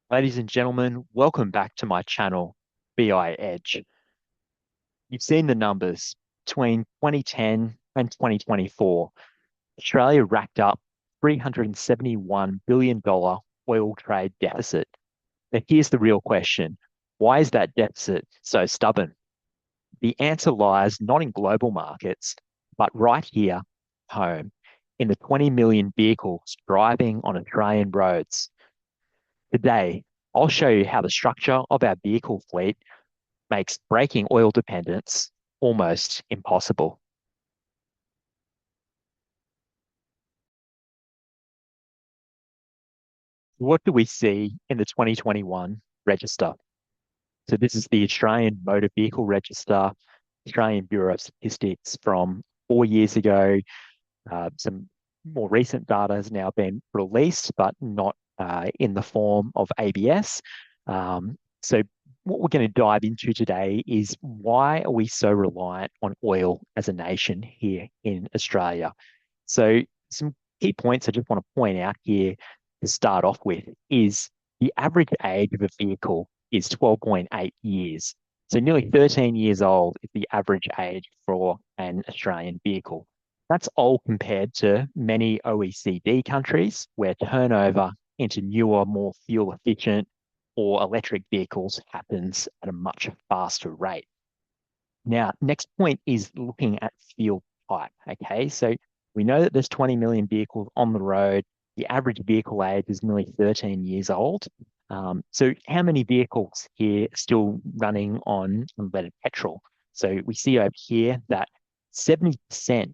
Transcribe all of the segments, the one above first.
Ladies and gentlemen, welcome back to my channel, BI Edge. You've seen the numbers. Between 2010 and 2024, Australia racked up $371 billion oil trade deficit. Now, here's the real question. Why is that deficit so stubborn? The answer lies not in global markets, but right here, home, in the 20 million vehicles driving on Australian roads. Today, I'll show you how the structure of our vehicle fleet makes breaking oil dependence almost impossible. What do we see in the 2021 register? So this is the Australian Motor Vehicle Register, Australian Bureau of Statistics from 4 years ago. Some more recent data has now been released, but not in the form of ABS. So what we're going to dive into today is why are we so reliant on oil as a nation here in Australia? So some key points I just want to point out here to start off with is the average age of a vehicle is 12.8 years. So nearly 13 years old is the average age for an Australian vehicle. That's old compared to many OECD countries where turnover into newer, more fuel efficient or electric vehicles happens at a much faster rate. Now, next point is looking at fuel type. Okay, so we know that there's 20 million vehicles on the road. The average vehicle age is nearly 13 years old. So how many vehicles here are still running on unleaded petrol? So we see over here that 70%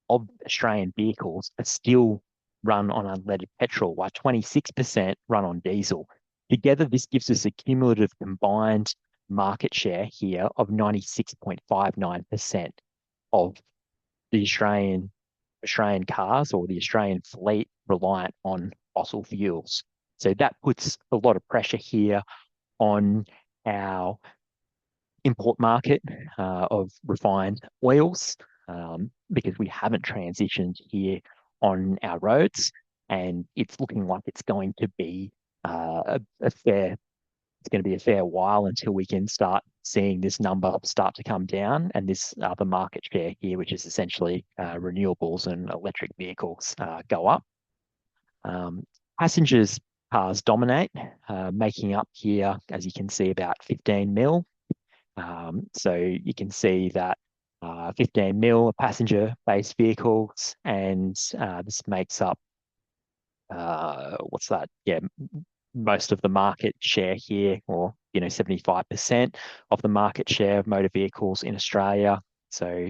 of Australian vehicles are still run on unleaded petrol, while 26% run on diesel. Together, this gives us a cumulative combined market share here of 96.59% of the Australian cars or the Australian fleet reliant on fossil fuels. So that puts a lot of pressure here on our import market of refined oils because we haven't transitioned here on our roads, and it's looking like it's going to be a fair it's going to be a fair while until we can start seeing this number start to come down and this other market share here, which is essentially renewables and electric vehicles, go up. Um, Passengers cars dominate, making up here, as you can see, about 15 mil. So you can see that 15 mil are passenger-based vehicles, and this makes up what's that? Yeah, most of the market share here, or 75% of the market share of motor vehicles in Australia. So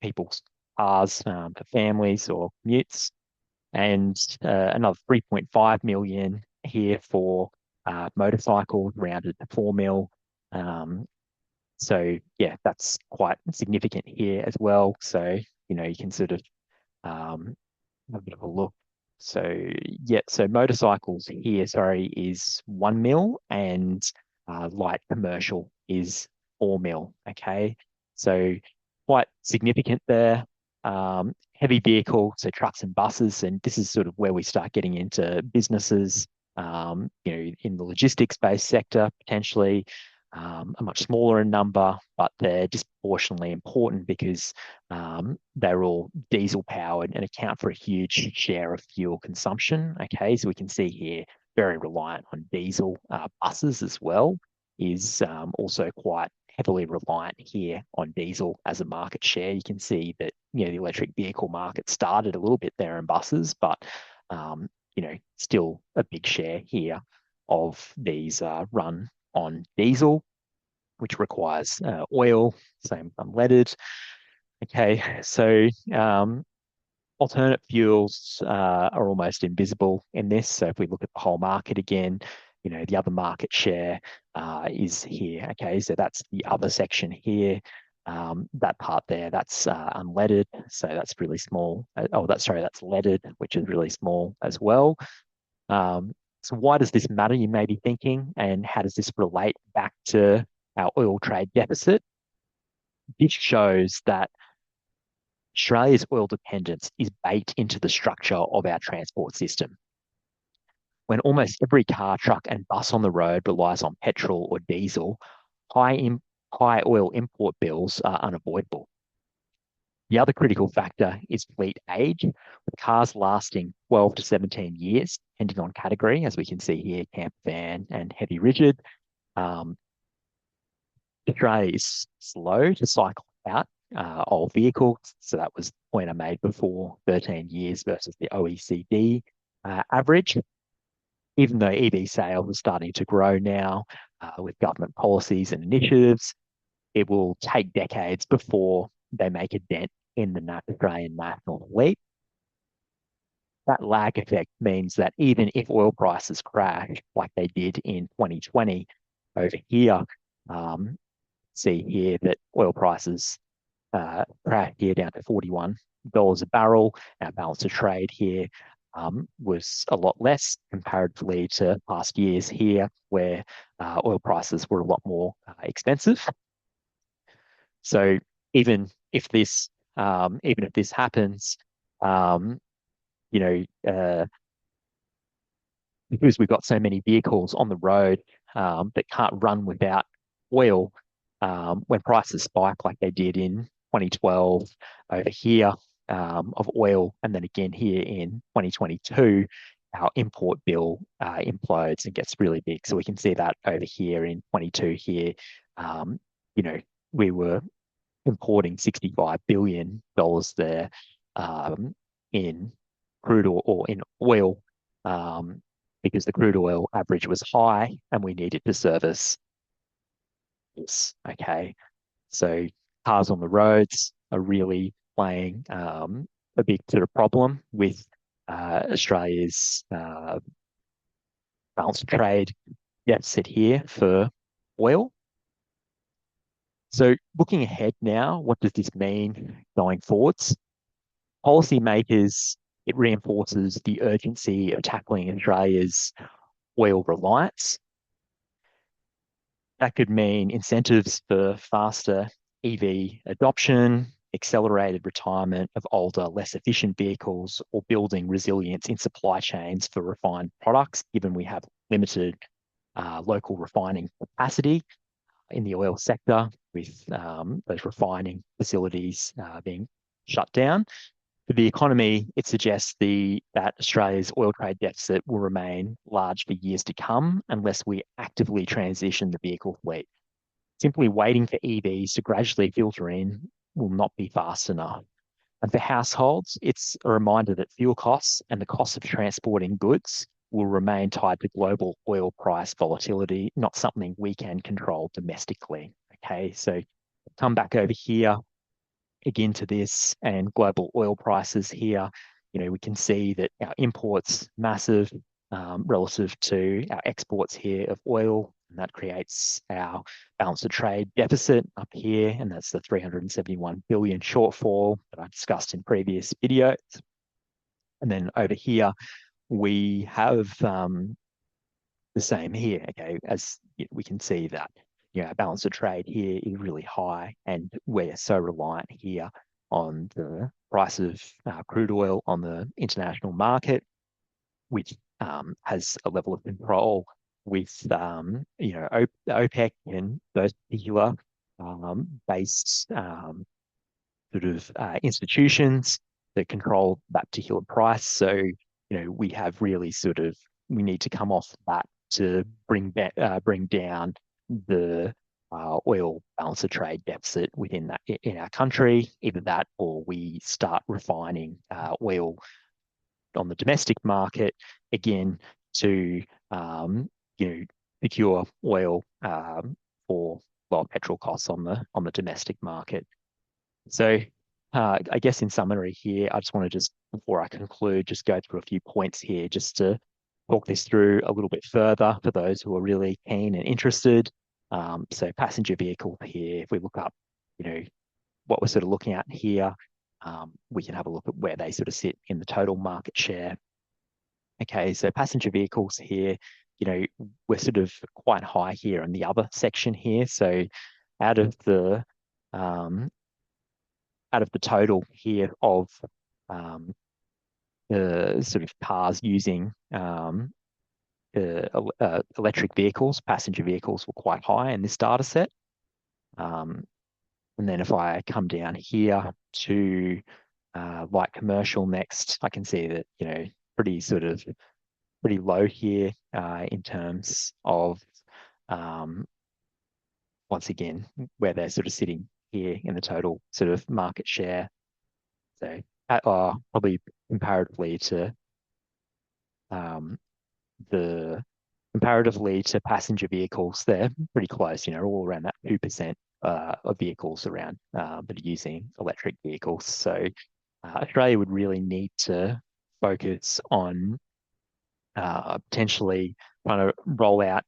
people's cars for families or commutes, and another 3.5 million here for motorcycles, rounded to 4 mil. Um, so yeah, that's quite significant here as well. So you can sort of um, have a bit of a look. So yeah, so motorcycles here, sorry, is 1 mil, and light commercial is 4 mil. Okay, so quite significant there. Heavy vehicle, so trucks and buses, and this is sort of where we start getting into businesses, in the logistics-based sector potentially. A much smaller in number, but they're disproportionately important because they're all diesel powered and account for a huge share of fuel consumption. Okay, so we can see here very reliant on diesel. Buses as well is also quite heavily reliant here on diesel as a market share. You can see that the electric vehicle market started a little bit there in buses, but still a big share here of these run on diesel, which requires oil, same unleaded. Okay, so alternate fuels are almost invisible in this. So if we look at the whole market again, the other market share is here. Okay, so that's the other section here. That part there, that's unleaded, so that's really small. That's leaded, which is really small as well. So why does this matter, you may be thinking, and how does this relate back to our oil trade deficit? This shows that Australia's oil dependence is baked into the structure of our transport system. when almost every car, truck, and bus on the road relies on petrol or diesel, high, im high oil import bills are unavoidable. The other critical factor is fleet age, with cars lasting 12 to 17 years, depending on category, as we can see here, camp van and heavy rigid. Um, Australia is slow to cycle out old vehicles. So that was the point I made before, 13 years versus the OECD average. Even though EV sales are starting to grow now with government policies and initiatives, it will take decades before they make a dent in the Australian national fleet. That lag effect means that even if oil prices crash like they did in 2020 over here, um, see here that oil prices crashed here down to $41 a barrel. Our balance of trade here was a lot less comparatively to past years here, where oil prices were a lot more expensive. So even if this even if this happens, um, you know, because we've got so many vehicles on the road that can't run without oil, when prices spike like they did in 2012 over here of oil, and then again here in 2022, our import bill implodes and gets really big. So we can see that over here in 22 here, um, you know, we were importing $65 billion there um, in crude oil or in oil um, because the crude oil average was high and we needed to service this. Okay. So cars on the roads are really playing a big sort of problem with Australia's balance of trade deficit here for oil. So looking ahead now, what does this mean going forwards? Policymakers, it reinforces the urgency of tackling Australia's oil reliance. That could mean incentives for faster EV adoption, accelerated retirement of older, less efficient vehicles, or building resilience in supply chains for refined products, given we have limited local refining capacity in the oil sector with those refining facilities being shut down. For the economy, it suggests that Australia's oil trade deficit will remain large for years to come unless we actively transition the vehicle fleet. Simply waiting for EVs to gradually filter in will not be fast enough. And for households, it's a reminder that fuel costs and the cost of transporting goods will remain tied to global oil price volatility, not something we can control domestically. Okay, so come back over here again to this and global oil prices here. We can see that our imports massive relative to our exports here of oil, and that creates our balance of trade deficit up here, and that's the 371 billion shortfall that I discussed in previous videos. And then over here, we have the same here, okay, as we can see that our balance of trade here is really high, and we're so reliant here on the price of crude oil on the international market, which has a level of control with OPEC and those particular based sort of institutions that control that particular price. So we have really we need to come off that to bring down the oil balance of trade deficit in our country. Either that, or we start refining oil on the domestic market again to secure oil for lower petrol costs on the domestic market. So I guess in summary here, I just want to before I conclude, just go through a few points here just to talk this through a little bit further for those who are really keen and interested. So passenger vehicle here, if we look up, what we're sort of looking at here, we can have a look at where they sort of sit in the total market share. Okay, so passenger vehicles here, we're sort of quite high here in the other section here. So out of the total here of the sort of cars using electric vehicles, passenger vehicles were quite high in this data set. And then if I come down here to light commercial next, I can see that, pretty sort of pretty low here in terms of once again where they're sort of sitting here in the total sort of market share. So probably comparatively to um, the comparatively to passenger vehicles, they're pretty close. All around that 2% of vehicles around that are using electric vehicles. So Australia would really need to focus on potentially trying to roll out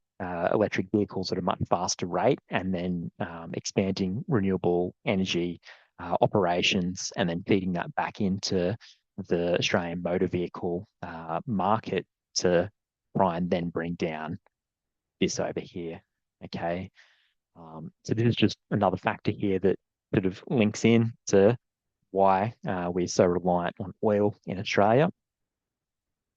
electric vehicles at a much faster rate, and then expanding renewable energy operations, and then feeding that back into the Australian motor vehicle market to try and then bring down this over here. Okay. So this is just another factor here that sort of links in to why we're so reliant on oil in Australia.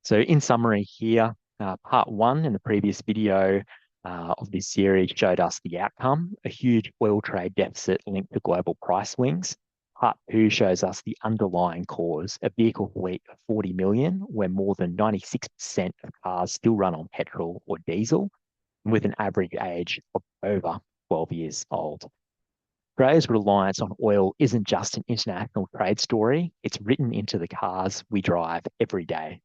So in summary here, part one in the previous video of this series showed us the outcome, a huge oil trade deficit linked to global price swings. Part two shows us the underlying cause, a vehicle fleet of 40 million, where more than 96% of cars still run on petrol or diesel, with an average age of over 12 years old. Australia's reliance on oil isn't just an international trade story, it's written into the cars we drive every day.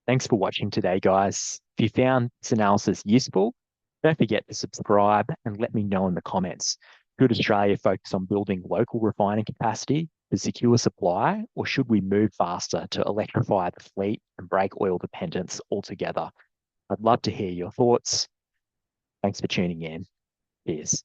Thanks for watching today, guys. If you found this analysis useful, don't forget to subscribe and let me know in the comments. Should Australia focus on building local refining capacity to secure supply, or should we move faster to electrify the fleet and break oil dependence altogether? I'd love to hear your thoughts. Thanks for tuning in. Cheers.